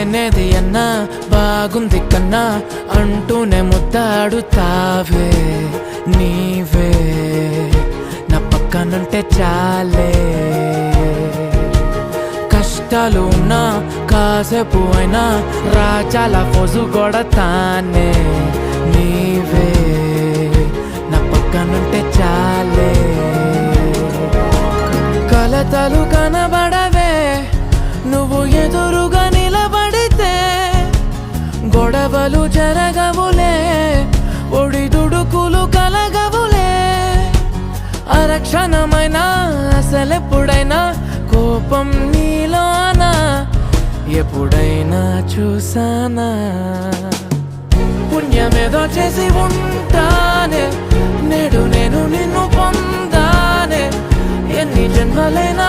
లేనేది అన్నా బాగుంది కన్నా అంటూనే ముద్దాడుతావే నీవే నా పక్కనుంటే చాలే కష్టాలు ఉన్నా కాసేపు అయినా రాజాల ఫోజు కొడతానే నీవే నా పక్కనుంటే చాలే కలతలు కనబడవే నువ్వు ఎదురుగా నిలబడితే గొడవలు జరగవులే ఒడిదుడుకులు కలగవులే అరక్షణమైనా అసలెప్పుడైనా కోపం నీలోనా ఎప్పుడైనా చూసానా పుణ్యమేదో చేసి ఉంటానే నేడు నేను నిన్ను పొందానే ఎన్ని జన్మలైనా